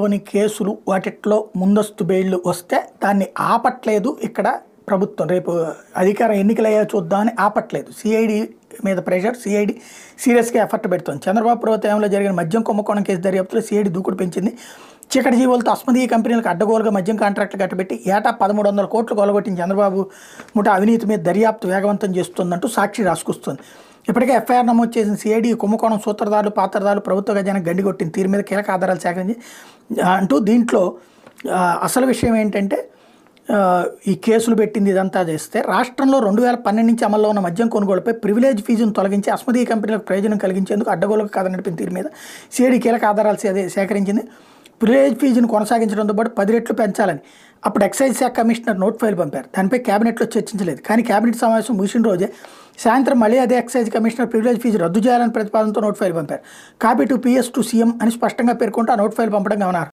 లోని కేసులు వాటిట్లో ముందస్తు బెయిల్లు వస్తే దాన్ని ఆపట్లేదు ఇక్కడ ప్రభుత్వం. రేపు అధికార ఎన్నికలయ్యా చూద్దామని ఆపట్లేదు. సిఐడి మీద ప్రెషర్, సిఐడి సీరియస్గా ఎఫర్ట్ పెడుతుంది. చంద్రబాబు ప్రభుత్వంలో జరిగిన మద్యం కుంభకోణం కేసు దర్యాప్తులో సిఐడి దూకుడు పెంచింది. చీకటి జీవులతో అస్మదీయ కంపెనీలకు అడ్డగోలుగా మద్యం కాంట్రాక్టులు కట్టబెట్టి ఏటా 1300 కోట్లు కొలగొట్టిన చంద్రబాబు ముఠ అవినీతి మీద దర్యాప్తు వేగవంతం చేస్తుందంటూ సాక్షి రాసుకొస్తుంది. ఇప్పటికే ఎఫ్ఐఆర్ నమోదు చేసిన సిఐడి కుంభకోణం సూత్రధారులు, పాత్రధారులు ప్రభుత్వ ఖజానాకు గండికొట్టిన తీరు మీద కీలక ఆధారాలు సేకరించి అంటూ దీంట్లో అసలు విషయం ఏంటంటే ఈ కేసులు పెట్టింది ఇదంతా చేస్తే రాష్ట్రంలో 2012 నుంచి అమల్లో ఉన్న మద్యం కొనుగోలుపై ప్రివిలేజ్ ఫీజును తొలగించి అస్మదీయ కంపెనీలకు ప్రయోజనం కలిగించేందుకు అడ్డగోలుగా కథ నడిపిన తీరు మీద సిఐడి కీలక ఆధారాలు సేకరించింది. ప్రివిలేజ్ ఫీజును కొనసాగించడంతో పాటు 10 రెట్లు పెంచాలని అప్పుడు ఎక్సైజ్ శాఖ కమిషనర్ నోట్ ఫైల్ పంపారు. దానిపై కేబినెట్లో చర్చించలేదు. కానీ కేబినెట్ సమావేశం ముగిసిన రోజే సాయంత్రం మళ్ళీ అదే ఎక్సైజ్ కమిషనర్ ప్రివిలేజ్ ఫీజు రద్దు చేయాలని ప్రతిపాదనతో నోట్ ఫైల్ పంపారు. Copy to PS to CM అని స్పష్టంగా పేర్కొంటూ ఆ నోట్ ఫైల్ పంపడం గమనార్హం.